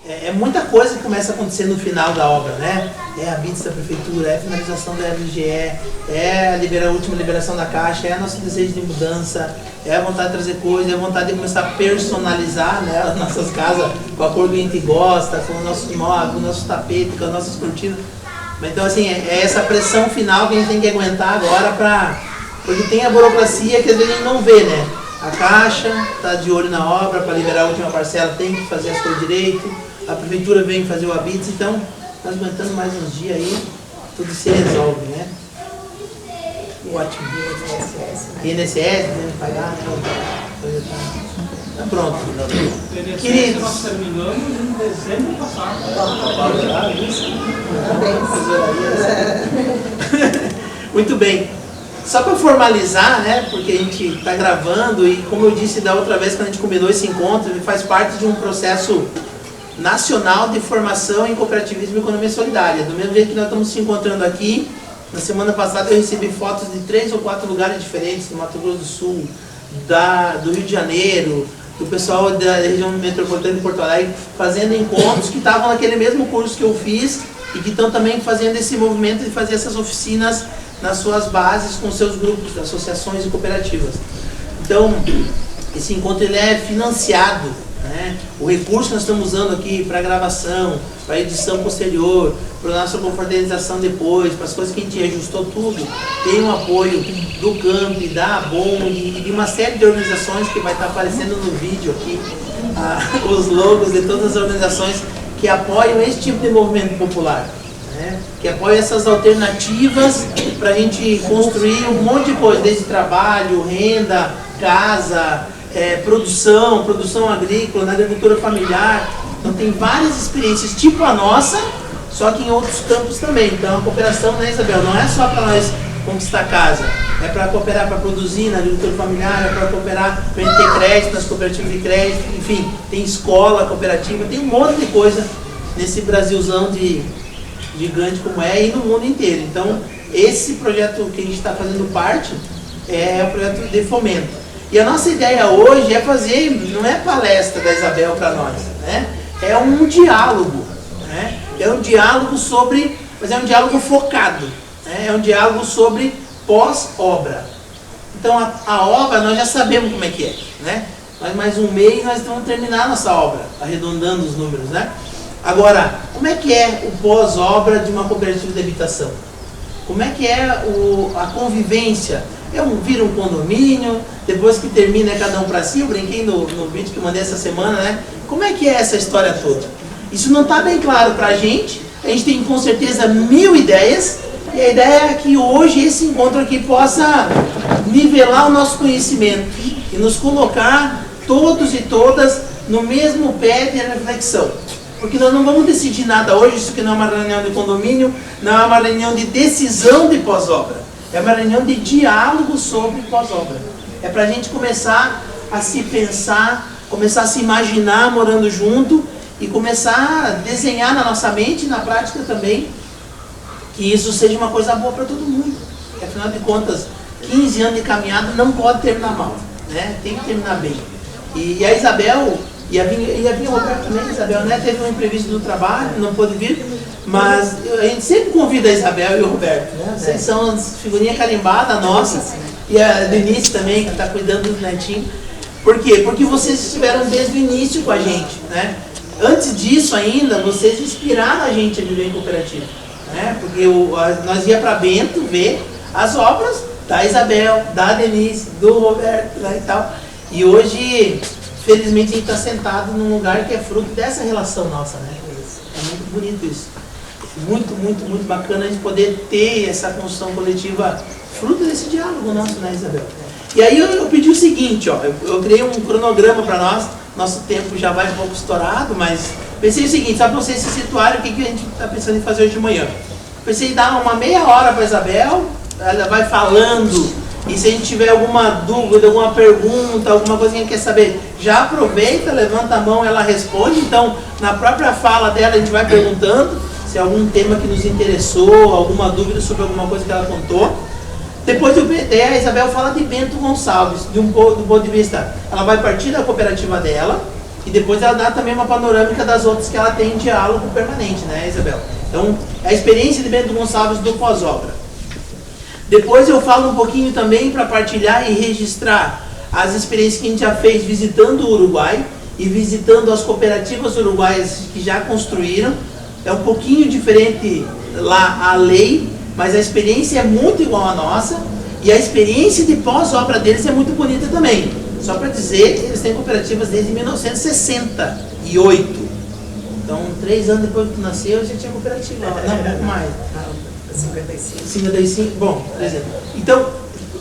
é muita coisa que começa a acontecer no final da obra, né? É a BITS da prefeitura, é a finalização da LGE, é a última liberação da Caixa, é nosso desejo de mudança, é a vontade de trazer coisas, é a vontade de começar a personalizar, né, as nossas casas com a cor que a gente gosta, com o nosso móvel, com o nosso tapete, com as nossas cortinas. Então, assim, é essa pressão final que a gente tem que aguentar agora porque tem a burocracia que às vezes a gente não vê, né? A Caixa está de olho na obra para liberar a última parcela, tem que fazer as coisas direito, a prefeitura vem fazer o ABITS, então nós aguentando mais uns dias aí, tudo se resolve, né? Ótimo. INSS, né? Pagar, coisa tá pronto. Queridos, nós terminamos em dezembro passado. Muito bem. Só para formalizar, né, porque a gente está gravando e, como eu disse da outra vez quando a gente combinou esse encontro, ele faz parte de um processo nacional de formação em cooperativismo e economia solidária. Do mesmo jeito que nós estamos se encontrando aqui, na semana passada eu recebi fotos de 3 ou 4 lugares diferentes, do Mato Grosso do Sul, do Rio de Janeiro, do pessoal da região metropolitana de Porto Alegre, fazendo encontros que estavam naquele mesmo curso que eu fiz e que estão também fazendo esse movimento de fazer essas oficinas nas suas bases com seus grupos, associações e cooperativas. Então, esse encontro ele é financiado, né? O recurso que nós estamos usando aqui para gravação, para edição posterior, para a nossa confraternização depois, para as coisas que a gente ajustou tudo, tem um apoio do CAMP, da ABOM e de uma série de organizações que vai estar aparecendo no vídeo aqui, os logos de todas as organizações que apoiam esse tipo de movimento popular, né? Que apoiam essas alternativas para a gente construir um monte de coisa, desde trabalho, renda, casa, produção agrícola, na agricultura familiar. Então tem várias experiências tipo a nossa, só que em outros campos também. Então a cooperação, né, Isabel, não é só para nós conquistar casa, é para cooperar, para produzir na agricultura familiar, é para cooperar para a gente ter crédito nas cooperativas de crédito, enfim, tem escola cooperativa, tem um monte de coisa nesse Brasilzão de gigante como é e no mundo inteiro. Então esse projeto que a gente está fazendo parte é o projeto de fomento. E a nossa ideia hoje é fazer, não é palestra da Isabel para nós, né? É um diálogo, né? É um diálogo mas é um diálogo focado, né? É um diálogo sobre pós-obra. Então a obra nós já sabemos como é que é, né? Mas mais um mês nós vamos terminar a nossa obra, arredondando os números, né? Agora, como é que é o pós-obra de uma cooperativa de habitação? Como é que é a convivência? Vira um condomínio, depois que termina é cada um para si. Eu brinquei no vídeo que eu mandei essa semana, né? Como é que é essa história toda? Isso não está bem claro para a gente tem com certeza 1000 ideias, e a ideia é que hoje esse encontro aqui possa nivelar o nosso conhecimento e nos colocar todos e todas no mesmo pé de reflexão. Porque nós não vamos decidir nada hoje, isso que não é uma reunião de condomínio, não é uma reunião de decisão de pós-obra. É uma reunião de diálogo sobre pós-obra. É para a gente começar a se pensar, começar a se imaginar morando junto e começar a desenhar na nossa mente e na prática também que isso seja uma coisa boa para todo mundo. Porque, afinal de contas, 15 anos de caminhada não pode terminar mal, né? Tem que terminar bem. E a Isabel, e a vinha o Roberto também, a Isabel, né? Teve um imprevisto no trabalho, não pôde vir, mas a gente sempre convida a Isabel e o Roberto, né? Vocês são as figurinhas carimbadas nossas, e a Denise também, que está cuidando do netinho. Por quê? Porque vocês estiveram desde o início com a gente, né? Antes disso ainda, vocês inspiraram a gente a viver em cooperativa, né? Porque nós ia para Bento ver as obras da Isabel, da Denise, do Roberto, né, e tal. E hoje, felizmente, a gente está sentado num lugar que é fruto dessa relação nossa, né? É muito bonito isso. Muito, muito, muito bacana a gente poder ter essa construção coletiva fruto desse diálogo nosso, né, Isabel? E aí eu pedi o seguinte, ó, eu criei um cronograma para nós, nosso tempo já vai um pouco estourado, mas pensei o seguinte, só para vocês se situarem o que a gente está pensando em fazer hoje de manhã. Pensei em dar uma meia hora para a Isabel, ela vai falando, e se a gente tiver alguma dúvida, alguma pergunta, alguma coisa que a gente quer saber, já aproveita, levanta a mão, ela responde. Então, na própria fala dela, a gente vai perguntando se é algum tema que nos interessou, alguma dúvida sobre alguma coisa que ela contou. Depois do PT, a Isabel fala de Bento Gonçalves, do ponto de vista, ela vai partir da cooperativa dela, e depois ela dá também uma panorâmica das outras que ela tem em diálogo permanente, né, Isabel? Então, a experiência de Bento Gonçalves do pós-obra. Depois eu falo um pouquinho também para partilhar e registrar as experiências que a gente já fez visitando o Uruguai e visitando as cooperativas uruguaias que já construíram. É um pouquinho diferente lá a lei, mas a experiência é muito igual à nossa e a experiência de pós-obra deles é muito bonita também. Só para dizer que eles têm cooperativas desde 1968. Então, 3 anos depois que tu nasceu, já tinha cooperativa. Não, um pouco mais. 55. 55, bom, por exemplo. Então,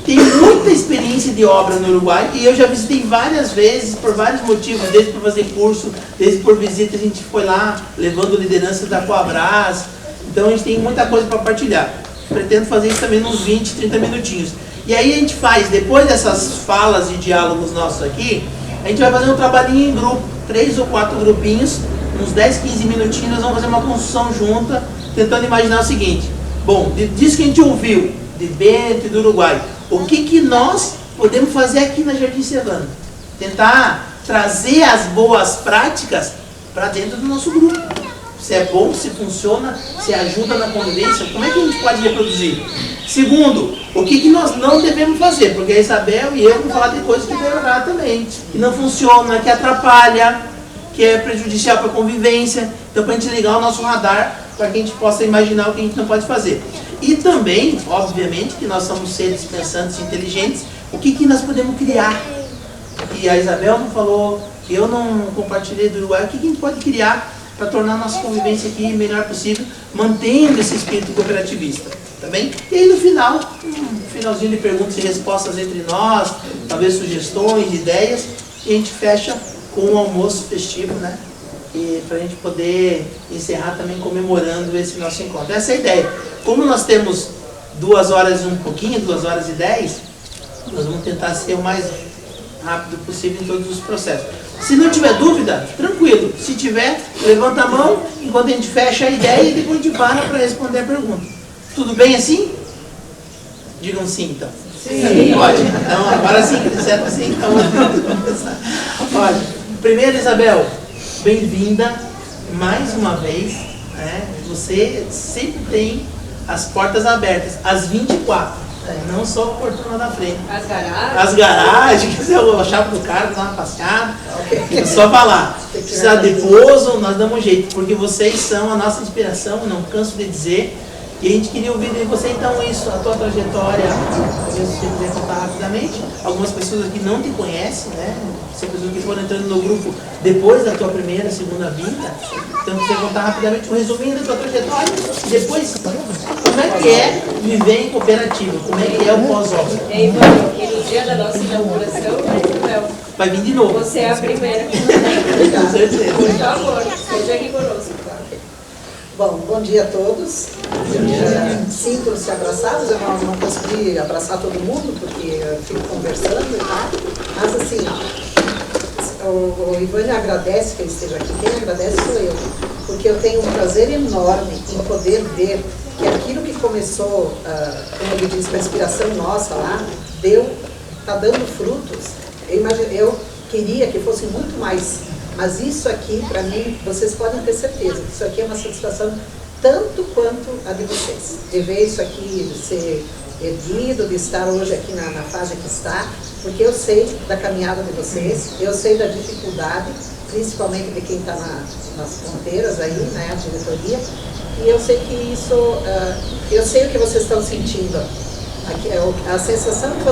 tem muita experiência de obra no Uruguai e eu já visitei várias vezes, por vários motivos, desde por fazer curso, desde por visita, a gente foi lá levando liderança da Coabras. Então, a gente tem muita coisa para partilhar. Pretendo fazer isso também nos 20, 30 minutinhos. E aí a gente faz, depois dessas falas e diálogos nossos aqui, a gente vai fazer um trabalhinho em grupo, 3 ou 4 grupinhos, uns 10, 15 minutinhos, nós vamos fazer uma construção junta, tentando imaginar o seguinte: bom, disso que a gente ouviu, de Bento e do Uruguai, o que nós podemos fazer aqui na Jardim Serrano? Tentar trazer as boas práticas para dentro do nosso grupo. Se é bom, se funciona, se ajuda na convivência, como é que a gente pode reproduzir? Segundo, o que nós não devemos fazer? Porque a Isabel e eu vamos falar de coisas que devem errar também, que não funciona, que atrapalha, que é prejudicial para a convivência. Então, para a gente ligar o nosso radar, para que a gente possa imaginar o que a gente não pode fazer. E também, obviamente, que nós somos seres pensantes e inteligentes, o que nós podemos criar? E a Isabel não falou, eu não compartilhei do Uruguai, o que a gente pode criar para tornar a nossa convivência aqui melhor possível, mantendo esse espírito cooperativista, tá bem? E aí no final, um finalzinho de perguntas e respostas entre nós, talvez sugestões, ideias, e a gente fecha com um almoço festivo, né? E para a gente poder encerrar também comemorando esse nosso encontro. Essa é a ideia. Como nós temos 2 horas e um pouquinho, 2 horas e 10, nós vamos tentar ser o mais rápido possível em todos os processos. Se não tiver dúvida, tranquilo. Se tiver, levanta a mão enquanto a gente fecha a ideia e depois a gente para responder a pergunta. Tudo bem assim? Digam sim, então. Sim. Pode. Então, agora sim, disseram assim, então vamos começar. Olha, primeiro, Isabel, bem-vinda mais uma vez. Né? Você sempre tem as portas abertas, às 24. Não só a portona da frente. As garagens? As garagens, quiser a chave do carro, dar uma passeada, é só falar. Se precisar de pouso, nós damos jeito, porque vocês são a nossa inspiração, não canso de dizer. E a gente queria ouvir de você, então, isso, a tua trajetória, se você quiser contar rapidamente. Algumas pessoas aqui não te conhecem, né? São pessoas que foram entrando no grupo depois da tua primeira, segunda vinda. Então, você contar rapidamente um resuminho da tua trajetória. E depois, como é que é viver em cooperativa? Como é que é o pós-obra? E aí, e no dia da nossa inauguração, Isabel, Vai vir de novo. você é a primeira que Com certeza. Por favor, seja rigoroso. Bom, bom dia a todos. Sintam-se abraçados. Eu não consegui abraçar todo mundo, porque eu fico conversando e tal. Mas assim, o Ivani agradece que ele esteja aqui. Quem agradece sou eu. Porque eu tenho um prazer enorme em poder ver que aquilo que começou, como ele disse, com a inspiração nossa lá, está dando frutos. Eu queria que fosse muito mais. Mas isso aqui, para mim, vocês podem ter certeza que isso aqui é uma satisfação tanto quanto a de vocês. De ver isso aqui ser erguido, de estar hoje aqui na fase que está, porque eu sei da caminhada de vocês, eu sei da dificuldade, principalmente de quem está nas fronteiras aí, né, a diretoria, e eu sei que isso, eu sei o que vocês estão sentindo. Aqui, a sensação que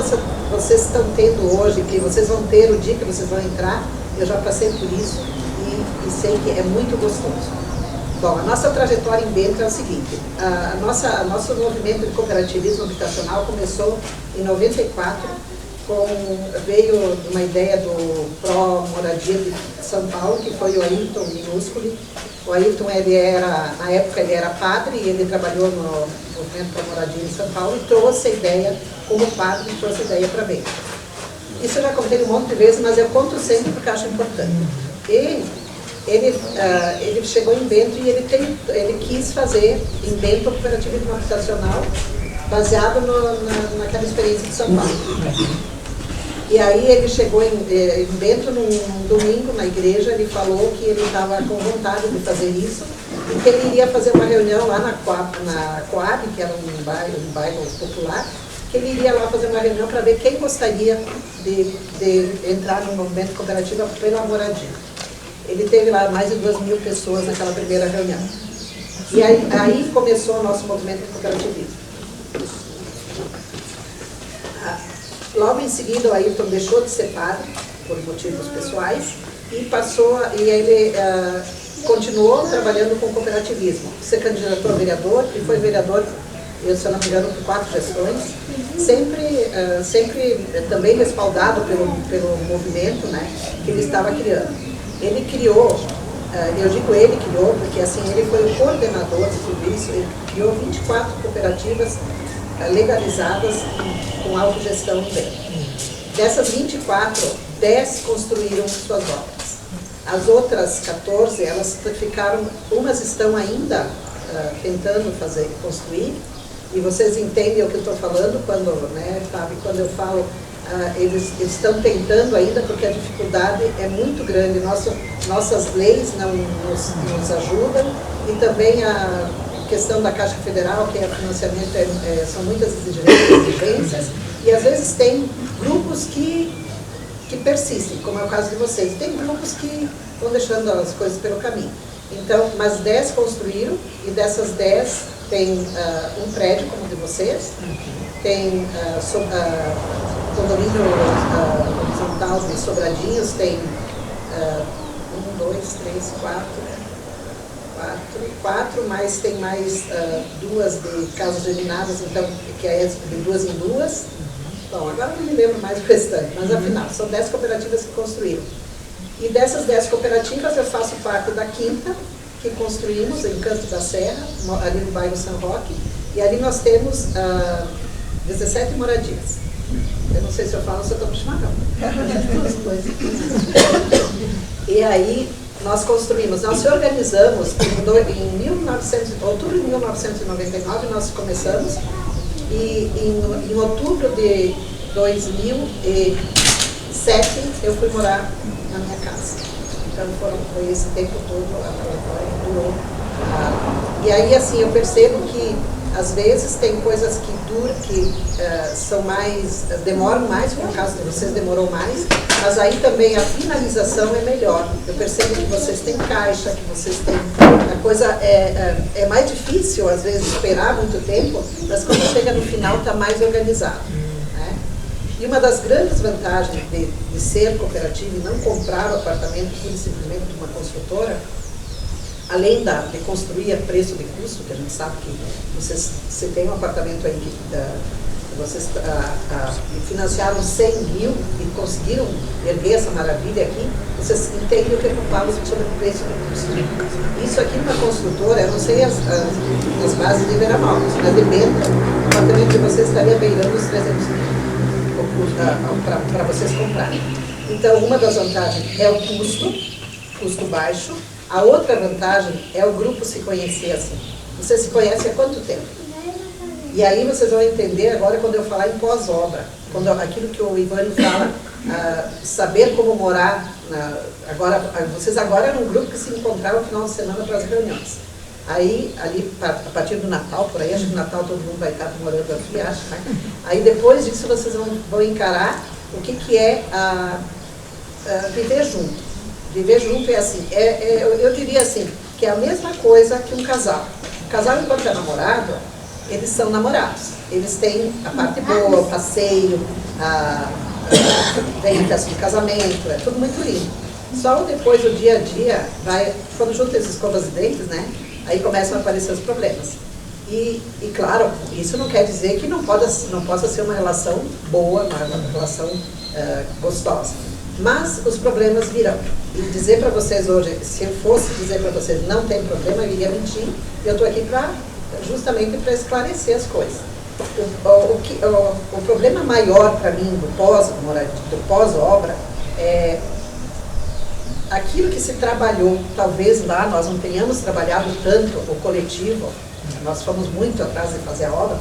vocês estão tendo hoje, que vocês vão ter o dia que vocês vão entrar, eu já passei por isso e sei que é muito gostoso. Bom, a nossa trajetória em Bento é o seguinte: nosso movimento de cooperativismo habitacional começou em 94, veio de uma ideia do Pró-Moradia de São Paulo, que foi o Ayrton Minúsculi. O Ayrton, na época, ele era padre e ele trabalhou no movimento Pró-Moradia em São Paulo e trouxe a ideia, como padre, trouxe a ideia para Bento. Isso eu já contei um monte de vezes, mas eu conto sempre porque acho importante. Ele chegou em Bento e ele quis fazer em Bento um cooperativismo habitacional baseado naquela experiência de São Paulo. E aí ele chegou dentro num domingo na igreja, ele falou que ele estava com vontade de fazer isso e que ele iria fazer uma reunião lá na Coab, que era um bairro popular, que ele iria lá fazer uma reunião para ver quem gostaria de entrar no movimento cooperativo pela moradia. Ele teve lá mais de 2.000 pessoas naquela primeira reunião. E aí começou o nosso movimento de cooperativismo. Logo em seguida, o Ayrton deixou de ser padre, por motivos pessoais, e ele continuou trabalhando com cooperativismo. Se candidatou a vereador e foi vereador, se eu não me engano, por 4 gestões, sempre também respaldado pelo movimento, né, que ele estava criando. Ele criou, eu digo ele criou, porque assim, ele foi o coordenador de tudo isso, ele criou 24 cooperativas legalizadas com autogestão dentro. Dessas 24, 10 construíram suas obras. As outras 14, elas ficaram, umas estão ainda tentando construir, e vocês entendem o que eu estou falando quando, né, Fábio, quando eu falo, eles estão tentando ainda, porque a dificuldade é muito grande, nossas leis não nos ajudam, e também a questão da Caixa Federal, que é financiamento, são muitas exigências, e às vezes tem grupos que persistem, como é o caso de vocês. Tem grupos que estão deixando as coisas pelo caminho. Então, mas 10 construíram, e dessas 10 tem um prédio como o de vocês, tem condomínio horizontal de Sobradinhos, tem 1, 2, 3, 4, mas tem mais 2 de casas germinadas, então, que é de 2 em 2. Bom, agora não me lembro mais do restante, mas afinal, são 10 cooperativas que construíram. E dessas 10 cooperativas, eu faço parte da 5ª, que construímos em Canto da Serra, ali no bairro São Roque, e ali nós temos 17 moradias. Eu não sei se eu falo, se eu estou para chimarrão. E aí, nós se organizamos em outubro de 1999, nós começamos, e em outubro de 2007 eu fui morar na minha casa. Então foi esse tempo todo a trajetória que durou. E aí assim eu percebo que às vezes tem coisas que duram, que são mais, demoram mais, como o caso de vocês demorou mais, mas aí também a finalização é melhor. Eu percebo que vocês têm caixa, que vocês têm... A coisa é mais difícil, às vezes, esperar muito tempo, mas quando chega no final está mais organizado. Né? E uma das grandes vantagens de ser cooperativa e não comprar o apartamento simplesmente de uma construtora, além de construir a preço de custo, que a gente sabe que você tem um apartamento aí que vocês financiaram 100 mil e conseguiram erguer essa maravilha aqui, vocês entendem o que eu falo sobre o preço de custo. Isso aqui numa construtora, eu não sei as bases de Veramalcos, mas de Benta, o apartamento de vocês estaria beirando os 300 mil para vocês comprarem. Então, uma das vantagens é o custo baixo. A outra vantagem é o grupo se conhecer assim. Você se conhece há quanto tempo? E aí vocês vão entender agora quando eu falar em pós-obra. Aquilo que o Ivânio fala, saber como morar. Vocês agora eram um grupo que se encontrava no final de semana para as reuniões. Aí, ali, a partir do Natal, por aí, acho que no Natal todo mundo vai estar morando aqui, acho. Né? Aí depois disso vocês vão encarar o que é viver junto. Viver junto é assim, eu diria assim, que é a mesma coisa que um casal. O casal, enquanto é namorado, eles são namorados. Eles têm a parte boa, o passeio, vem a festa de casamento, é tudo muito lindo. Só depois, o dia a dia, quando juntam as escovas de dentes, né, aí começam a aparecer os problemas. E claro, isso não quer dizer que não possa ser uma relação boa, uma relação gostosa. Mas os problemas virão. E dizer para vocês hoje, se eu fosse dizer para vocês não tem problema, eu iria mentir. Eu estou aqui justamente para esclarecer as coisas. O problema maior para mim do pós-obra é aquilo que se trabalhou. Talvez lá nós não tenhamos trabalhado tanto o coletivo, nós fomos muito atrás de fazer a obra.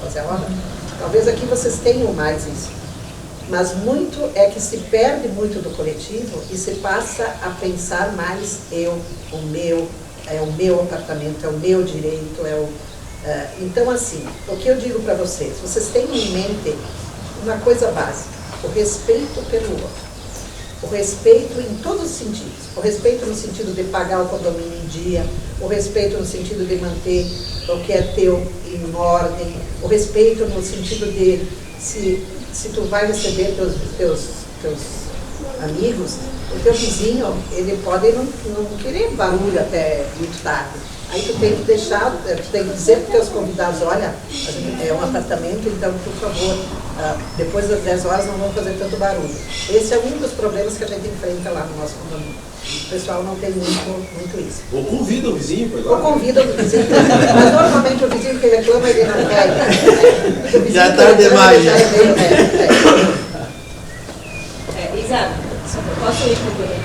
Talvez aqui vocês tenham mais isso. Mas muito é que se perde muito do coletivo e se passa a pensar mais o meu, é o meu apartamento, é o meu direito, então assim, o que eu digo para vocês tenham em mente uma coisa básica, o respeito pelo outro. O respeito em todos os sentidos. O respeito no sentido de pagar o condomínio em dia, o respeito no sentido de manter o que é teu em ordem, o respeito no sentido de se tu vai receber teus amigos, o teu vizinho, ele pode não querer barulho até muito tarde. Aí tu tem que deixar, tu tem que dizer para os teus convidados, olha, é um apartamento, então, por favor, depois das 10 horas não vamos fazer tanto barulho. Esse é um dos problemas que a gente enfrenta lá no nosso condomínio. O pessoal não tem muito isso. Ou convida o vizinho, pois Ou convida o vizinho, mas normalmente o vizinho que reclama, ele não quer. Já está demais. Exato. Posso ir concluir?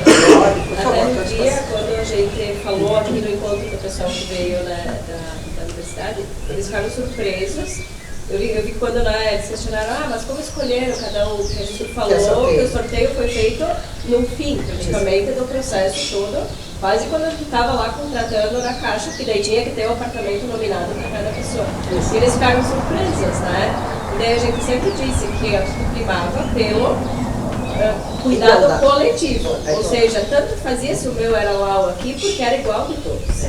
Até no dia, quando a gente falou aqui no encontro do pessoal que veio da universidade, eles ficaram surpresos. Eu vi quando eles questionaram, mas como escolheram cada um? Que a gente falou que o sorteio foi feito no fim, praticamente, do processo todo, quase quando a gente estava lá contratando na Caixa, que daí tinha que ter o apartamento nominado para cada pessoa. E eles ficaram surpresos, né? E daí a gente sempre disse que a gente primava pelo cuidado coletivo, ou seja, tanto fazia se o meu era UAU aqui, porque era igual de todos.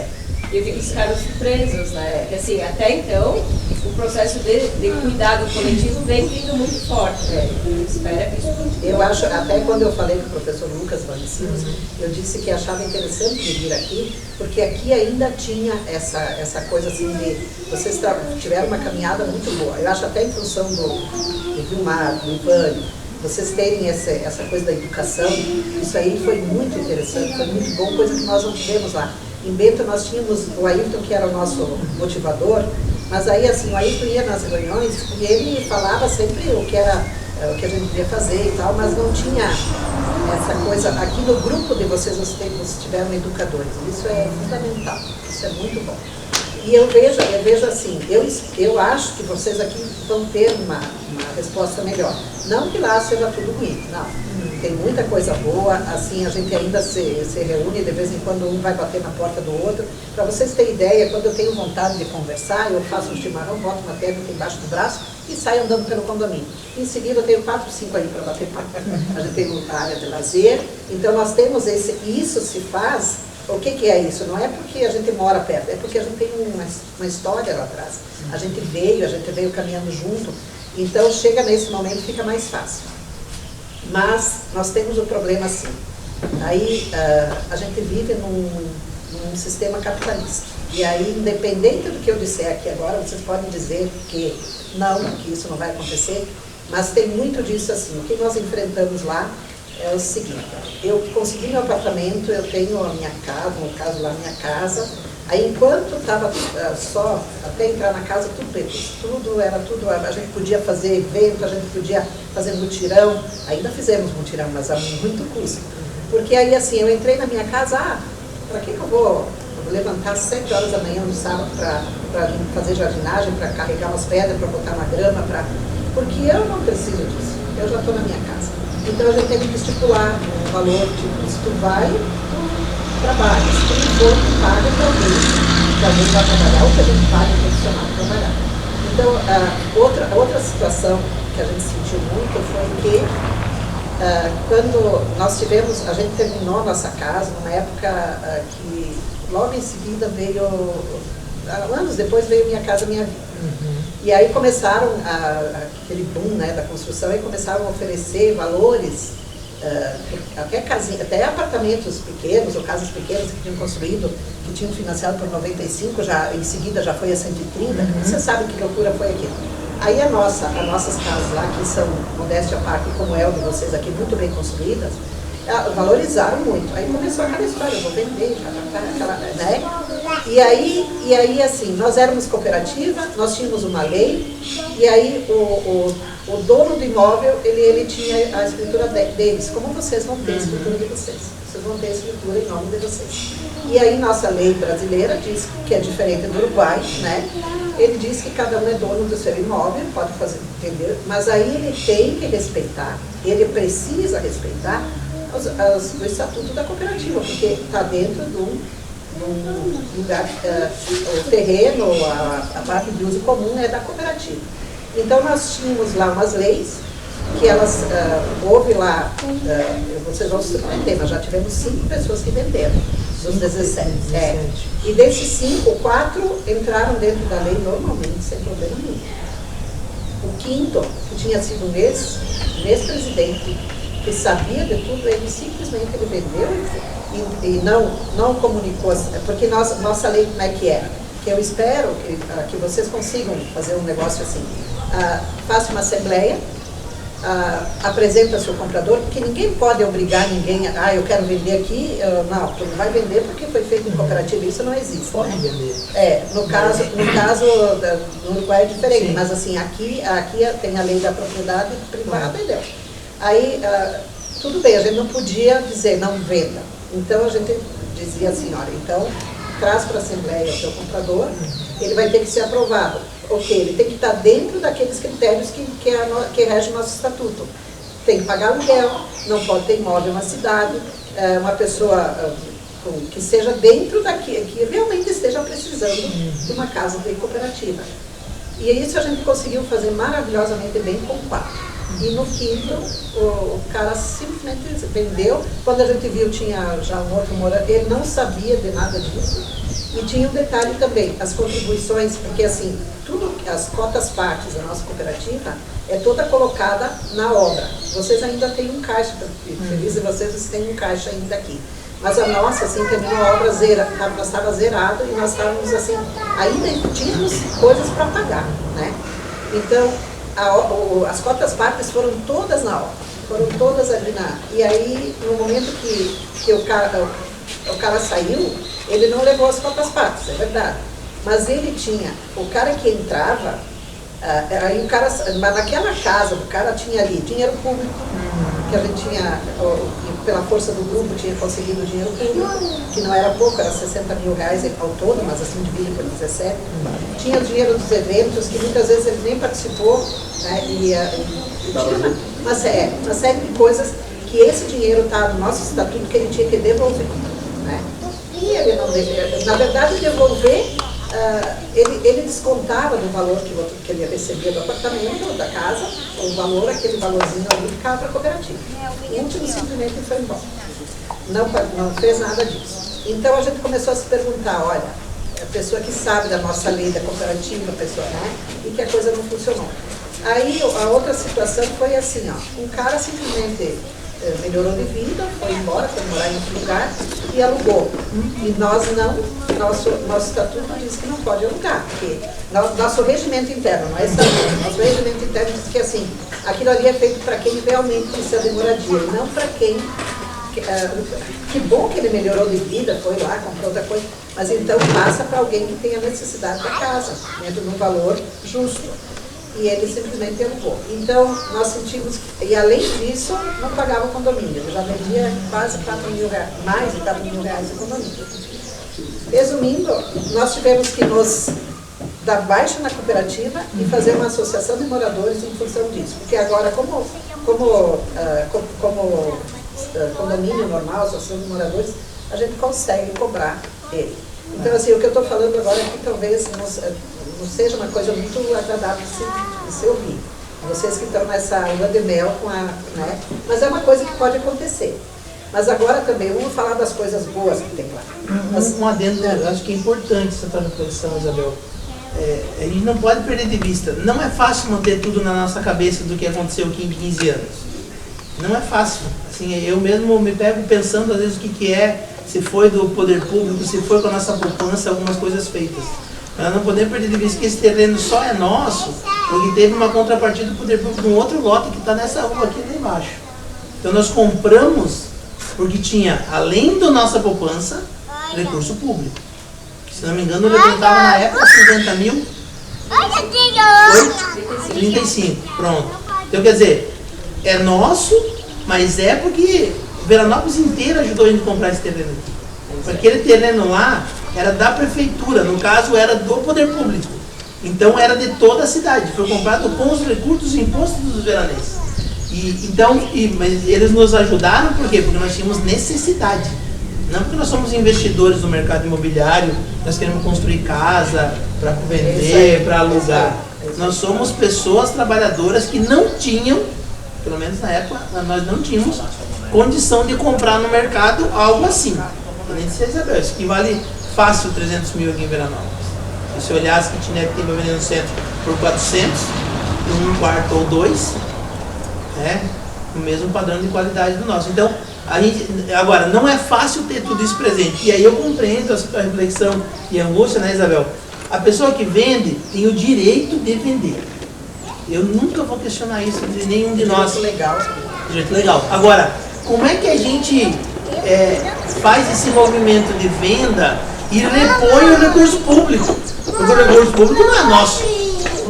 E eu vi que eles ficaram surpresos, né? Porque assim, até então, o processo de cuidado coletivo vem vindo muito forte. E espera que isso continue. Eu acho, até quando eu falei com o professor Lucas Valicinos, eu disse que achava interessante vir aqui, porque aqui ainda tinha essa coisa assim de vocês tiveram uma caminhada muito boa. Eu acho até em função do Vilmar, do Ivânio, vocês terem essa coisa da educação, isso aí foi muito interessante, foi muito bom, coisa que nós não tivemos lá. Em Bento nós tínhamos o Ayrton, que era o nosso motivador, mas aí assim, o Ayrton ia nas reuniões e ele falava sempre o que a gente devia fazer e tal, mas não tinha essa coisa. Aqui no grupo de vocês tiveram educadores, isso é fundamental, isso é muito bom. E eu vejo assim, eu acho que vocês aqui vão ter uma resposta melhor. Não que lá seja tudo ruim, não. Tem muita coisa boa, assim, a gente ainda se reúne, de vez em quando um vai bater na porta do outro. Para vocês terem ideia, quando eu tenho vontade de conversar, eu faço um chimarrão, boto uma pedra embaixo do braço e saio andando pelo condomínio. Em seguida eu tenho 4, 5 aí para bater papo. A gente tem a área de lazer, então nós temos isso se faz. O que é isso? Não é porque a gente mora perto, é porque a gente tem uma história lá atrás. A gente veio caminhando junto, então chega nesse momento e fica mais fácil. Mas nós temos o problema assim, aí a gente vive num sistema capitalista. E aí, independente do que eu disser aqui agora, vocês podem dizer que isso não vai acontecer, mas tem muito disso assim. O que nós enfrentamos lá é o seguinte: eu consegui meu apartamento, eu tenho a minha casa, no caso lá a minha casa, aí enquanto estava só, até entrar na casa, era tudo, a gente podia fazer evento, a gente podia fazer mutirão, ainda fizemos mutirão, mas a muito custo. Porque aí assim, eu entrei na minha casa, para que eu vou levantar às 7 horas da manhã no sábado para fazer jardinagem, para carregar umas pedras, para botar uma grama, porque eu não preciso disso, eu já estou na minha casa. Então a gente tem que estipular um valor, tipo, se tu vai, tu trabalha, se tu não for, tu paga para alguém vai trabalhar, ou que a gente paga o profissional para trabalhar. Então, outra situação que a gente sentiu muito foi que quando nós tivemos, a gente terminou a nossa casa numa época que logo em seguida veio, anos depois veio Minha Casa Minha Vida. E aí começaram, aquele boom, né, da construção, e começaram a oferecer valores, até apartamentos pequenos, ou casas pequenas que tinham construído, que tinham financiado por 95, em seguida já foi a 130, você sabe que loucura foi aquilo. Aí as nossas casas lá, que são, modéstia à parte, como é o de vocês aqui, muito bem construídas, valorizaram muito. Aí começou aquela história, eu vou vender, né? E aí, assim, nós éramos cooperativa, nós tínhamos uma lei, e aí o dono do imóvel, ele tinha a escritura deles, como vocês vão ter a escritura de vocês. Vocês vão ter a escritura em nome de vocês. E aí nossa lei brasileira diz que é diferente do Uruguai, né? ele diz que cada um é dono do seu imóvel, pode fazer, vender, mas aí ele tem que respeitar, ele precisa respeitar o estatuto da cooperativa, porque está dentro de um lugar, o terreno, a parte de uso comum é da cooperativa. Então nós tínhamos lá umas leis, que elas, houve lá, vocês vão se surpreender, mas já tivemos 5 pessoas que venderam, dos 17. E desses 5, 4 entraram dentro da lei normalmente, sem problema nenhum. O quinto, que tinha sido um ex-presidente, que sabia de tudo, ele simplesmente ele vendeu e não comunicou, porque nossa lei como é que é? Que eu espero que vocês consigam fazer um negócio assim. Faça uma assembleia, apresenta seu comprador, porque ninguém pode obrigar ninguém eu quero vender aqui, não, tu não vai vender porque foi feito em cooperativa, isso não existe. Pode vender. No caso no Uruguai é diferente, sim. Mas assim, aqui tem a lei da propriedade privada e deu. Aí, tudo bem, a gente não podia dizer não venda, então a gente dizia assim, olha, então traz para a assembleia o seu comprador, ele vai ter que ser aprovado. Ok, ele tem que estar dentro daqueles critérios que regem o nosso estatuto. Tem que pagar aluguel, não pode ter imóvel na cidade, uma pessoa que seja dentro que realmente esteja precisando de uma casa de cooperativa. E isso a gente conseguiu fazer maravilhosamente bem com 4. E no quinto, o cara simplesmente vendeu. Quando a gente viu, tinha já um outro morador, ele não sabia de nada disso. E tinha um detalhe também, as contribuições, porque assim, as cotas partes da nossa cooperativa é toda colocada na obra. Vocês ainda têm um caixa, feliz de vocês têm um caixa ainda aqui. Mas a nossa, assim, terminou a obra nós estava zerado e nós estávamos assim, ainda tínhamos coisas para pagar, né? Então, as cotas partes foram todas na obra, foram todas ali E aí, no momento que o cara saiu, ele não levou as cotas partes, é verdade. Mas ele tinha, o cara que entrava, aí o cara, mas naquela casa do cara tinha ali dinheiro público, que a gente tinha, pela força do grupo, tinha conseguido dinheiro público, que não era pouco, era 60 mil reais ao todo, mas assim dividido por 17. Tinha o dinheiro dos eventos, que muitas vezes ele nem participou, né? E tinha uma série de coisas que esse dinheiro está no nosso estatuto que ele tinha que devolver, né? E ele não deveria, na verdade, devolver, ele descontava do valor que ele recebia do apartamento, da casa, o valor, aquele valorzinho ali, ficava para a cooperativa. O último simplesmente foi embora. Não fez nada disso. Então a gente começou a se perguntar, olha, a pessoa que sabe da nossa lei da cooperativa, a pessoa, né? E que a coisa não funcionou. Aí a outra situação foi assim, um cara simplesmente melhorou de vida, foi embora, foi morar em outro lugar e alugou. E nós não, nosso estatuto diz que não pode alugar, porque nosso regimento interno, não é estatuto, nosso regimento interno diz que assim, aquilo ali é feito para quem realmente precisa de moradia, e não para quem, que bom que ele melhorou de vida, foi lá, comprou outra coisa, mas então passa para alguém que tem a necessidade da casa, dentro de um valor justo. E ele simplesmente alugou. Então, nós sentimos, e além disso, não pagava o condomínio, ele já vendia quase 4 mil reais, mais de 4 mil reais de condomínio. Resumindo, nós tivemos que nos dar baixa na cooperativa e fazer uma associação de moradores em função disso, porque agora, como condomínio normal, associação de moradores, a gente consegue cobrar ele. Então, assim, o que eu estou falando agora é que talvez não seja uma coisa muito agradável de se ouvir. Vocês que estão nessa lua de mel né? Mas é uma coisa que pode acontecer. Mas agora também, vamos falar das coisas boas que tem lá. Um adendo, acho que é importante essa tua reflexão, Isabel. A gente não pode perder de vista. Não é fácil manter tudo na nossa cabeça do que aconteceu aqui em 15 anos. Não é fácil. Assim, eu mesmo me pego pensando às vezes o que é, se foi do poder público, se foi com a nossa poupança, algumas coisas feitas. Nós não podemos perder de vista que esse terreno só é nosso, porque teve uma contrapartida do poder público de um outro lote que está nessa rua aqui lá embaixo. Então nós compramos porque tinha, além da nossa poupança, recurso público. Se não me engano, ele levantava na época 50 mil. 35, pronto. Então quer dizer, é nosso, mas é porque Veranópolis inteira ajudou a gente a comprar esse terreno aqui. Aquele terreno lá era da prefeitura, no caso era do poder público. Então era de toda a cidade, foi comprado com os recursos impostos dos veranenses. Mas eles nos ajudaram por quê? Porque nós tínhamos necessidade. Não porque nós somos investidores no mercado imobiliário, nós queremos construir casa para vender, para alugar. Nós somos pessoas trabalhadoras que não tinham, pelo menos na época, nós não tínhamos condição de comprar no mercado algo assim. Nem disse, Isabel, isso que vale fácil 300 mil aqui em Veranópolis. Se você olhar as kitnet que tem para vender no centro por 400, um quarto ou dois, o mesmo padrão de qualidade do nosso. Então, agora, não é fácil ter tudo isso presente. E aí eu compreendo a sua reflexão e angústia, né, Isabel? A pessoa que vende tem o direito de vender. Eu nunca vou questionar isso de nenhum de nós. Legal. Direito legal. Agora, como é que a gente faz esse movimento de venda e repõe o recurso público? Porque o recurso público não é nosso.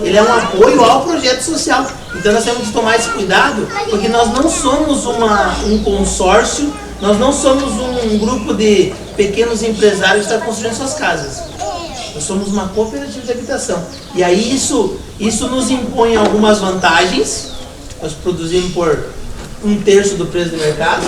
Ele é um apoio ao projeto social. Então nós temos que tomar esse cuidado, porque nós não somos um consórcio, nós não somos um grupo de pequenos empresários que estão construindo suas casas. Nós somos uma cooperativa de habitação. E aí isso nos impõe algumas vantagens. Nós produzimos por 1/3 do preço do mercado,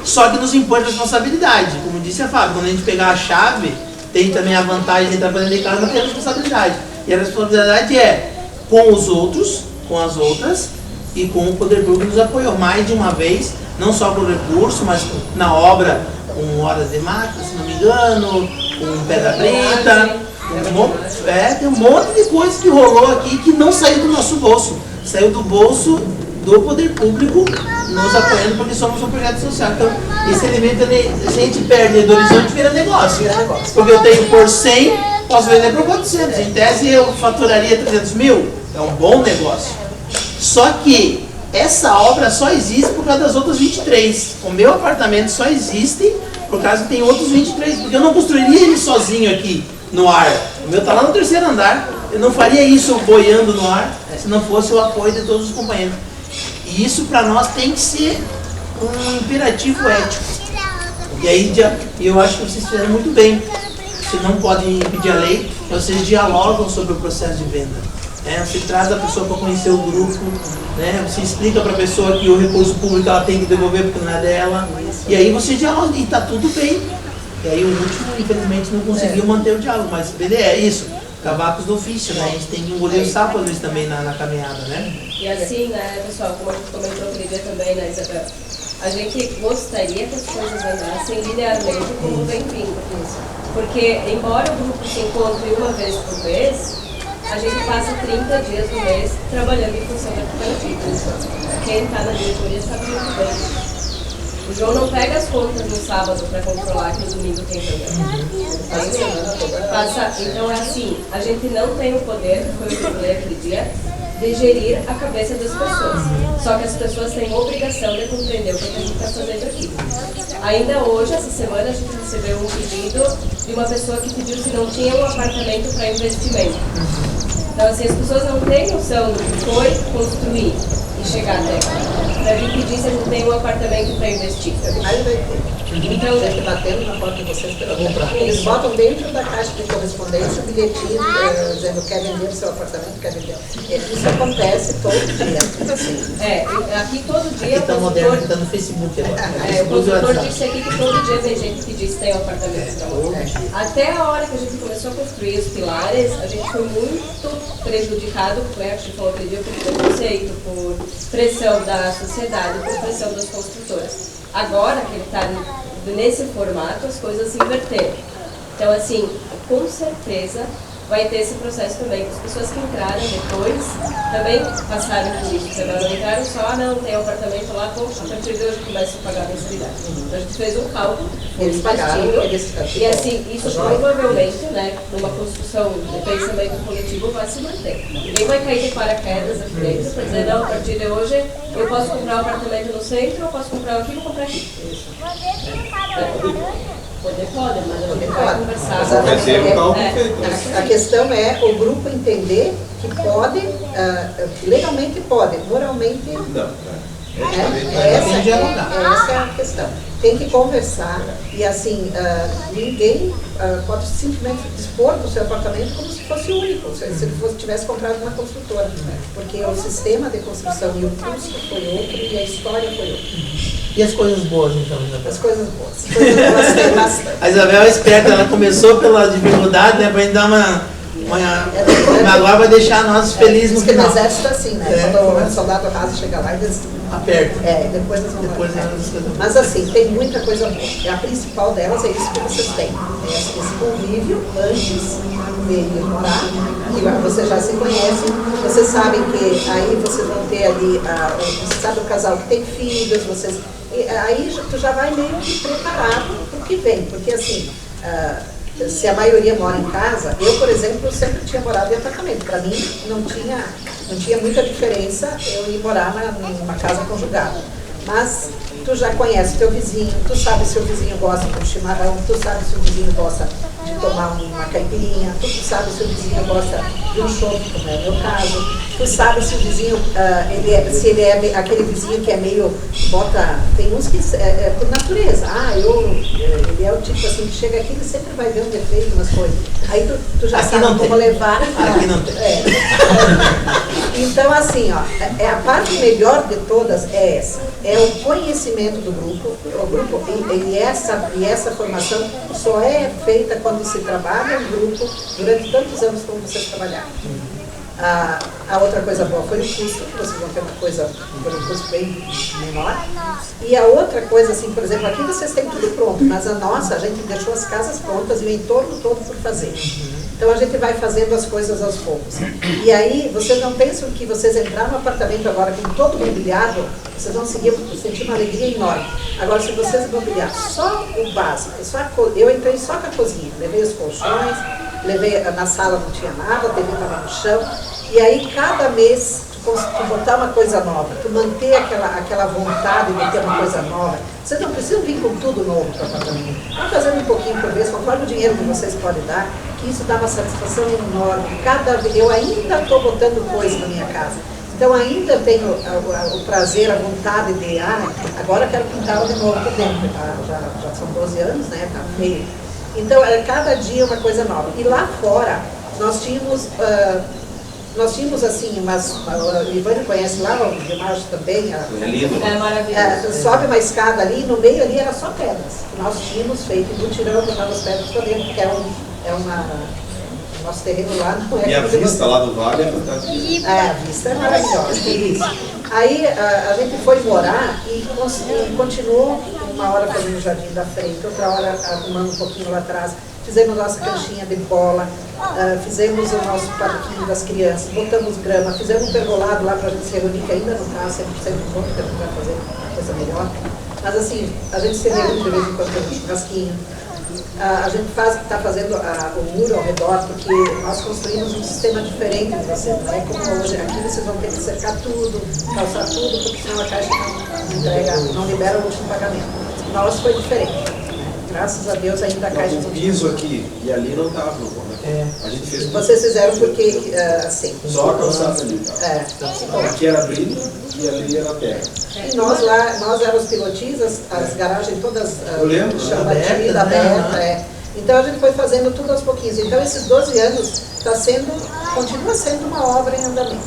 só que nos impõe responsabilidade. Como disse a Fábio, quando a gente pegar a chave, tem também a vantagem de estar fazendo em casa, mas tem a responsabilidade. E a responsabilidade é com os outros, com as outras, e com o poder público que nos apoiou mais de uma vez, não só por recurso, mas na obra, com horas de máquina, se não me engano, com pedra preta, tem um monte de coisa que rolou aqui que não saiu do nosso bolso, saiu do bolso do poder público nos apoiando, porque somos um projeto social. Então, esse elemento, se a gente perde do horizonte, vira negócio. Porque eu tenho por 100, posso vender por 400. Em tese, eu faturaria 300 mil. É um bom negócio. Só que essa obra só existe por causa das outras 23. O meu apartamento só existe por causa que tem outros 23. Porque eu não construiria ele sozinho aqui no ar. O meu está lá no 3º andar. Eu não faria isso boiando no ar se não fosse o apoio de todos os companheiros. E isso para nós tem que ser um imperativo ético. E aí eu acho que vocês fizeram muito bem. Vocês não podem impedir a lei, vocês dialogam sobre o processo de venda. Você traz a pessoa para conhecer o grupo, você explica para a pessoa que o recurso público ela tem que devolver porque não é dela. E aí você dialoga e está tudo bem. E aí o último, infelizmente, não conseguiu manter o diálogo, mas beleza, é isso. Cavacos do ofício, A gente tem que engolir o sapo às vezes também na caminhada, E assim, pessoal, como a gente comentou aquele dia também, Isabel, a gente gostaria que as coisas andassem linearmente como vem vindo. Porque, embora o grupo se encontre uma vez por mês, a gente passa 30 dias no mês trabalhando em função da cooperativa. Quem está na diretoria sabe muito bem. O João não pega as contas no sábado para controlar que no domingo tem reunião. Então é assim, a gente não tem o poder, foi o que eu falei aquele dia, de gerir a cabeça das pessoas. Só que as pessoas têm a obrigação de compreender o que a gente está fazendo aqui. Ainda hoje, essa semana, a gente recebeu um pedido de uma pessoa que pediu se não tinha um apartamento para investimento. Então assim, as pessoas não têm noção do que foi construir e chegar até aqui. Para vir pedir se a gente tem um apartamento para investir. Então, batendo na porta de vocês para comprar. Eles botam dentro da caixa de correspondência o bilhetinho dizendo quer vender o seu apartamento, quer vender. Isso acontece todo dia. Assim. Aqui todo dia. Aqui tá moderno, está no Facebook agora. O consultor disse aqui que todo dia tem gente que diz que tem um apartamento para comprar. Até a hora que a gente começou a construir os pilares, a gente foi muito prejudicado, a gente falou aquele dia, por preconceito, por pressão da sociedade, por pressão das construtoras. Agora que ele está nesse formato, as coisas se inverteram. Então, assim, com certeza vai ter esse processo também. As pessoas que entraram depois também passaram por isso. Não entraram só, não, tem um apartamento lá, pô, a partir de hoje começa a pagar a mensalidade. Então, a gente fez um cálculo. Eles pagaram, e assim, isso provavelmente, numa construção de pensamento coletivo, vai se manter. Ninguém vai cair de paraquedas aqui dentro para dizer, não, a partir de hoje eu posso comprar um apartamento no centro, eu posso comprar aqui, vou comprar aqui. Poder pode, mas a gente vai conversar. A questão é o grupo entender que pode, legalmente pode, moralmente Essa é a questão. Tem que conversar e assim, ninguém pode simplesmente dispor do seu apartamento como se fosse único, se ele tivesse comprado uma construtora. Porque o sistema de construção e o custo foi outro e a história foi outra. E as coisas boas, então, Isabel? As coisas boas tem bastante. A Isabel é esperta, ela começou pela dificuldade, né, pra gente dar agora vai deixar nós felizes no final. Porque no exército é assim, né? Quando o soldado raso chega lá, eles apertam. Depois eles vão. Mas assim, tem muita coisa boa. A principal delas é isso que vocês têm. Esse convívio antes de ir morar, que vocês já se conhecem, vocês sabem que aí vocês vão ter ali, você sabe o casal que tem filhos, vocês. Aí tu já vai meio que preparado para o que vem, porque assim. Se a maioria mora em casa, eu, por exemplo, sempre tinha morado em apartamento. Para mim, não tinha muita diferença eu ir morar numa casa conjugada. Mas tu já conhece teu vizinho, tu sabe se o vizinho gosta de um chimarrão, tu sabe se o vizinho gosta de tomar uma caipirinha, tu sabe se o vizinho gosta de um chopp, como é o meu caso, tu sabe se o vizinho, se ele é aquele vizinho que é meio, tem uns que é por natureza, ele é o tipo assim, que chega aqui e sempre vai ver um defeito, umas coisas. Aí tu já sabe como levar. Aqui não tem. Então assim, a parte melhor de todas é essa, é o conhecimento do grupo, e essa formação só é feita quando se trabalha em grupo durante tantos anos como vocês trabalharam. A outra coisa boa foi o custo, que vocês vão ter uma coisa por um custo bem menor. E a outra coisa, assim, por exemplo, aqui vocês têm tudo pronto, mas a nossa, a gente deixou as casas prontas e o entorno todo por fazer. Então a gente vai fazendo as coisas aos poucos. E aí, vocês não pensam que vocês entrar no apartamento agora com todo mobiliado, vocês vão sentir uma alegria enorme. Agora, se vocês mobiliar só o básico, eu entrei só com a cozinha, levei os colchões, na sala não tinha nada, a TV estava no chão, e aí cada mês tu botar uma coisa nova, tu manter aquela vontade de ter uma coisa nova. Vocês não precisam vir com tudo novo para o apartamento. Vão fazendo um pouquinho por vez, conforme o dinheiro que vocês podem dar, que isso dá uma satisfação enorme. Eu ainda estou botando coisa na minha casa. Então ainda tenho o prazer, a vontade de, agora quero pintá-la de novo por dentro. Já são 12 anos, né? Tá feio. Então, cada dia uma coisa nova. E lá fora, nós tínhamos assim, o Ivani conhece lá, o Dimash também. É lindo. É maravilhoso. Sobe uma escada ali, e no meio ali era só pedras. Nós tínhamos feito mutirão, botava as pedras para dentro, porque nosso terreno lá não é... E a vista lá do vale é fantástica. A vista é maravilhosa, isso. Aí a gente foi morar e continuou uma hora fazendo o jardim da frente, outra hora arrumando um pouquinho lá atrás. Fizemos nossa canchinha de bola, fizemos o nosso parquinho das crianças, botamos grama, fizemos um pergolado lá para a gente se reunir, que ainda não está 100% pronto, que a gente vai fazer coisa melhor. Mas assim, a gente se reúne de vez em quando com um churrasquinho. A gente está fazendo o muro ao redor, porque nós construímos um sistema diferente de vocês, não é como hoje. Aqui vocês vão ter que cercar tudo, calçar tudo, porque senão a Caixa não libera o último pagamento. Nós foi diferente. Graças a Deus ainda a Caixa... O piso aqui e ali não estava no bom, né? A gente fez tudo. Vocês fizeram porque, assim... Só a calçada ali, tá? Aqui era brilho e ali era terra. E nós éramos pilotis, as garagens todas chão batido, aberta. Então a gente foi fazendo tudo aos pouquinhos. Então esses 12 anos continua sendo uma obra em andamento.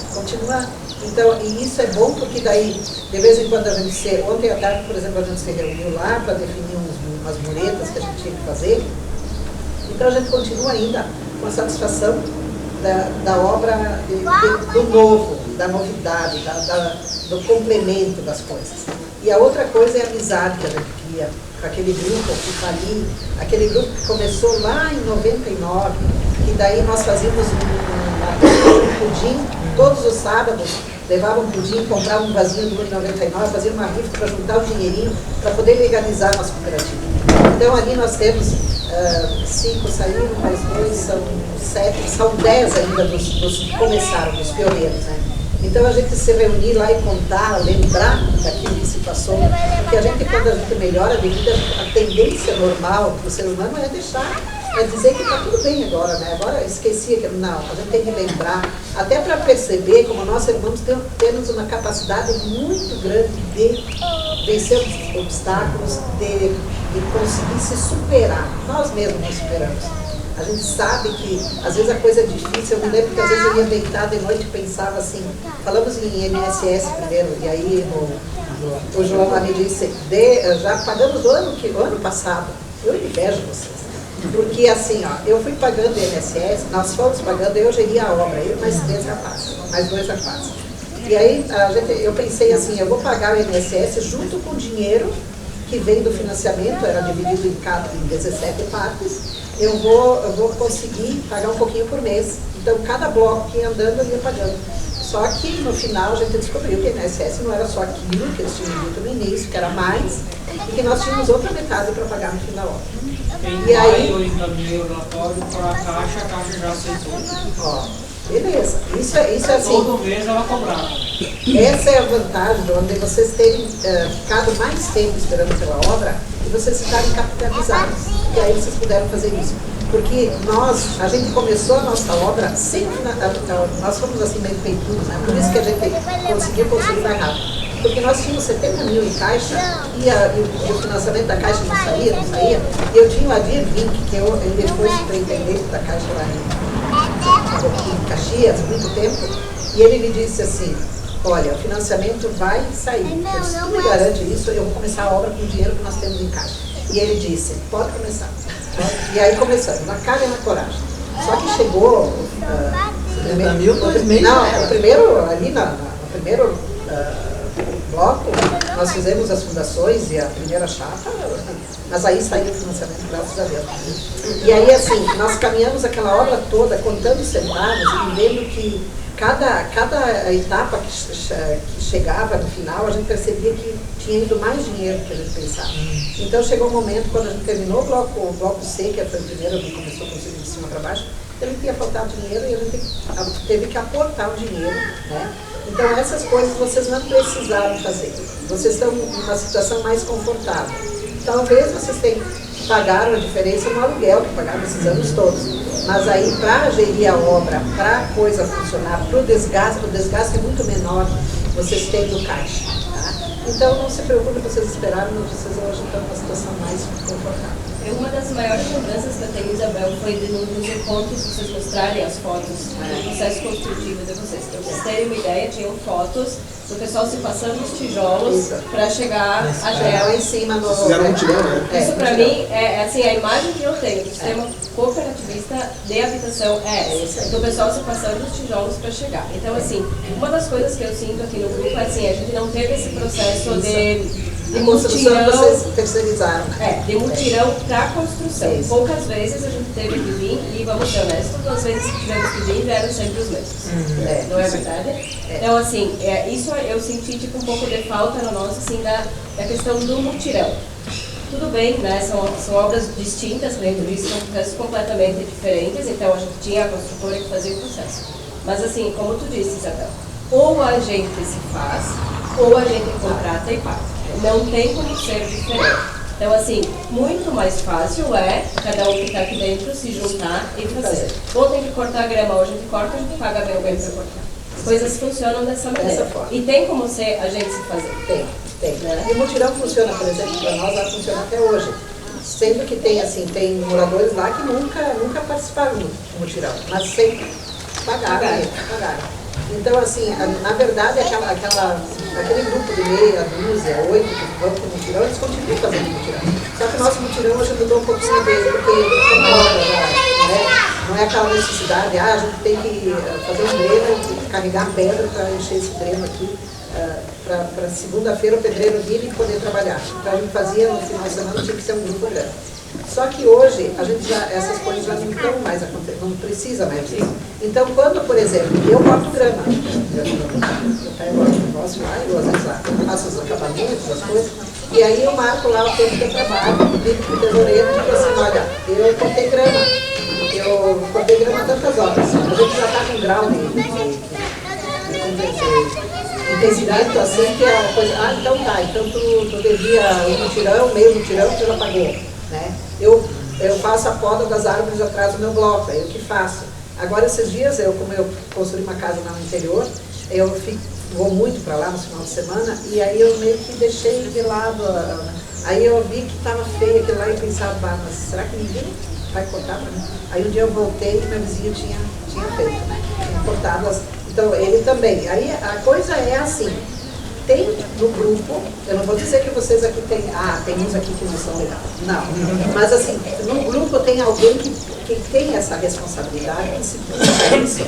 Então, e isso é bom porque daí, de vez em quando a gente ontem à tarde, por exemplo, a gente se reuniu lá para definir umas muretas que a gente tinha que fazer. Então a gente continua ainda com a satisfação da obra do novo, da novidade, do complemento das coisas. E a outra coisa é a amizade que a gente cria com aquele grupo que está ali, aquele grupo que começou lá em 99, que daí nós fazíamos um pudim todos os sábados, levavam um pudim, compravam um vasinho do 99, faziam uma rifa para juntar o dinheirinho para poder legalizar a nossa cooperativa. Então ali nós temos 5 saíram, mais 2 são 7, são 10 ainda dos que começaram, dos pioneiros, né? Então a gente se reunir lá e contar, lembrar daquilo que se passou, porque quando a gente melhora de vida, a tendência normal do ser humano é deixar é dizer que está tudo bem agora, né? Agora eu esqueci que não, a gente tem que lembrar, até para perceber como nós irmãos temos uma capacidade muito grande de vencer os obstáculos, de conseguir se superar. Nós mesmos nos superamos. A gente sabe que às vezes a coisa é difícil. Eu me lembro que às vezes eu ia deitar de noite e pensava assim, falamos em INSS primeiro, e aí o João lá me disse, já pagamos o ano passado. Eu invejo vocês. Porque assim, ó, eu fui pagando o INSS, nós fomos pagando, eu geria a obra, eu mais 3 rapazes, mais 2 rapazes. E aí eu pensei assim, eu vou pagar o INSS junto com o dinheiro que vem do financiamento, era dividido em 17 partes, eu vou conseguir pagar um pouquinho por mês. Então cada bloco que ia andando eu ia pagando. Só que no final a gente descobriu que o INSS não era só aquilo que eles tinham dito no início, que era mais, e que nós tínhamos outra metade para pagar no fim da obra. E aí eu encaminhei o relatório para a Caixa já aceitou. Ó, beleza. Isso é assim. Todo mês ela cobrava. Essa é a vantagem de onde vocês terem ficado mais tempo esperando pela obra e vocês ficarem capitalizados. E aí vocês puderam fazer isso. Porque a gente começou a nossa obra sem nós fomos assim meio peitudos, né? Por isso que a gente conseguiu construir mais rápido. Porque nós tínhamos 70 mil em caixa e o financiamento da caixa não saía. E eu tinha o Adir Vink, que ele foi superintendente da caixa lá em Caxias, muito tempo, e ele me disse assim, olha, o financiamento vai sair. Eu disse, tu me garante isso, eu vou começar a obra com o dinheiro que nós temos em caixa. E ele disse, pode começar. E aí começamos, na cara e na coragem. Só que chegou... 70 mil, 2 meses. Não, o primeiro, ali no primeiro bloco, nós fizemos as fundações e a primeira chapa, mas aí saiu o financiamento, graças a Deus. E aí, assim, nós caminhamos aquela obra toda, contando centavos e vendo que cada etapa que chegava no final, a gente percebia que tinha ido mais dinheiro do que a gente pensava. Então chegou um momento, quando a gente terminou o bloco C, que foi o primeiro que começou a construir de cima para baixo, ele ia faltar dinheiro e a gente teve que aportar o dinheiro, né? Então essas coisas vocês não precisaram fazer. Vocês estão em uma situação mais confortável. Talvez vocês pagaram a diferença no aluguel, que pagaram esses anos todos. Mas aí, para gerir a obra, para a coisa funcionar, para o desgaste é muito menor, vocês têm no caixa. Tá? Então, não se preocupe, vocês esperaram, mas vocês hoje estão numa situação mais confortável. Uma das maiores lembranças que eu tenho, Isabel, foi nos encontros, vocês mostrarem as fotos do processo construtivo de vocês. Para vocês terem uma ideia, tinham fotos do pessoal se passando os tijolos para chegar até lá em cima do... Fizeram um mutirão, né? Isso para mim é assim, a imagem que eu tenho do sistema cooperativista de habitação é essa, do pessoal se passando os tijolos para chegar. Então, assim, uma das coisas que eu sinto aqui no grupo é assim, a gente não teve esse processo de mutirão, vocês terceirizaram. de mutirão para construção. Isso. Poucas vezes a gente teve que vir, e vamos ser honestos, as vezes que tivemos que vir vieram sempre os mesmos. Não é verdade? Então, assim, isso eu senti tipo um pouco de falta no nosso, assim, da questão do mutirão. Tudo bem, né? São obras distintas, dentro disso, são processos completamente diferentes, então a gente tinha a construtora que fazia o processo. Mas assim, como tu disse, Isabel, ou a gente se faz, ou a gente contrata e paga. Não tem como ser diferente. Então, assim, muito mais fácil é cada um que está aqui dentro se juntar e fazer. Ou tem que cortar a grama, ou a gente corta, a gente paga bem alguém para cortar. As coisas funcionam dessa maneira. E tem como ser a gente se fazer? Tem. Né? E o mutirão funciona, por exemplo, para nós, ela funciona até hoje. Sendo que tem moradores lá que nunca participaram do mutirão, mas sempre pagaram. Então, assim, na verdade, aquele grupo de meia dúzia, 8 que vão para o mutirão, eles continuam fazendo mutirão. Só que o nosso mutirão hoje mudou um pouquinho dele, porque é uma obra, né? Não é aquela necessidade, a gente tem que fazer um dreno, carregar pedra para encher esse dreno aqui, para segunda-feira o pedreiro vir e poder trabalhar. Então a gente fazia no final de semana, tinha que ser um grupo grande. Só que hoje, essas coisas já não estão mais acontecendo, não precisa mais disso. Então, quando, por exemplo, eu corto grama, eu pego o negócio lá, eu às vezes faço os acabamentos, as coisas, e aí eu marco lá o tempo que eu trabalho, digo para o tesoureiro e digo assim, olha, eu cortei grama tantas horas, a gente já está com um grau de intensidade, assim, que é a coisa, então tu devia um mutirão, meio mutirão, tu já pagou. Né? Eu eu faço a poda das árvores atrás do meu bloco, é eu que faço. Agora esses dias, como eu construí uma casa lá no interior, eu vou muito para lá no final de semana, e aí eu meio que deixei de lado, aí eu vi que estava feio aquilo lá e pensava, mas será que ninguém vai cortar para mim? Aí um dia eu voltei e meu vizinho tinha feito, né? Tinha cortado então ele também. Aí a coisa é assim, tem no grupo, eu não vou dizer que vocês aqui tem uns aqui que não são legais, não, mas assim, no grupo tem alguém que tem essa responsabilidade, que se puxa isso,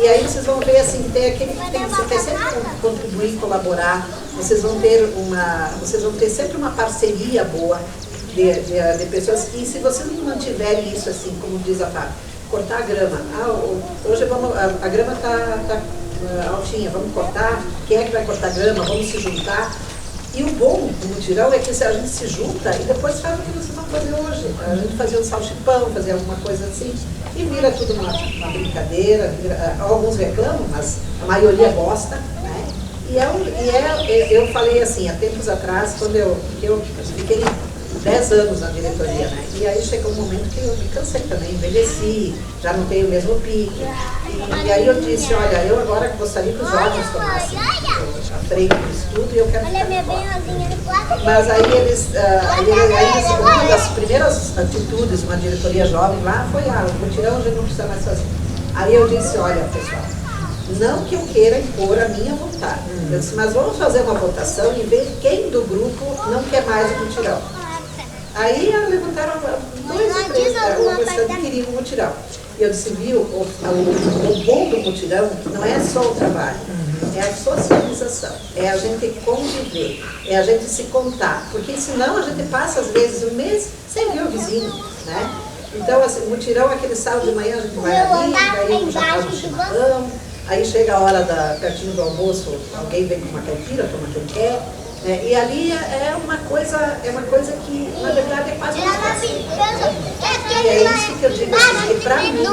e aí vocês vão ver assim, tem aquele que você tem sempre que contribuir, colaborar, vocês vão ter sempre uma parceria boa de pessoas, e se vocês não mantiverem isso assim, como diz a Fábio, cortar a grama, hoje a grama está altinha, vamos cortar, quem é que vai cortar grama, vamos se juntar. E o bom do mutirão é que a gente se junta e depois faz o que vocês vão fazer hoje. A gente fazia um salchipão, fazia alguma coisa assim, e vira tudo uma brincadeira, alguns reclamam, mas a maioria gosta, né? Eu falei assim, há tempos atrás, quando eu fiquei 10 anos na diretoria, né? E aí chegou um momento que eu me cansei também, envelheci, já não tenho o mesmo pique. E aí eu disse, olha, eu agora gostaria que os jovens tomassem a frente do estudo e eu quero ficar fora. Mas aí uma das primeiras atitudes, uma diretoria jovem lá, foi, o mutirão a gente não precisa mais fazer. Aí eu disse, olha, pessoal, não que eu queira impor a minha vontade. Eu disse, mas vamos fazer uma votação e ver quem do grupo não quer mais o mutirão. Aí levantaram 2 ou 3 pessoas que queriam o mutirão. E eu disse, viu, o bom do mutirão não é só o trabalho, é a socialização, é a gente conviver, é a gente se contar, porque senão a gente passa às vezes um mês sem ver o vizinho, né? Então, assim, o mutirão, aquele sábado de manhã a gente vai ali, daí já faz um chimarrão, aí chega a hora pertinho do almoço, alguém vem com uma caipira, toma quem quer. E ali é uma coisa que, na verdade, é quase uma festa. E é isso que eu digo assim, que para mim,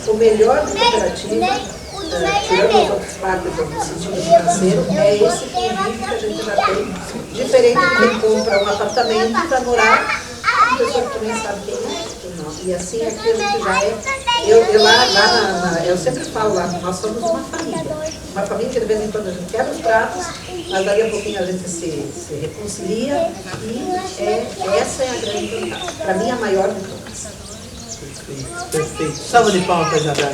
o melhor da cooperativa, tirando as outras partes do sentido financeiro, é esse convívio que a gente já tem, diferente de quem compra um apartamento para morar, a pessoa que também sabe quem é, quem não. E assim aqui a gente já é, eu sempre falo lá, nós somos uma família que de vez em quando a gente quebra os pratos, mas dali a pouquinho a gente se reconcilia e essa é a grande vantagem. Para mim, a maior de todas. Perfeito. Salva de palmas para a Isabel.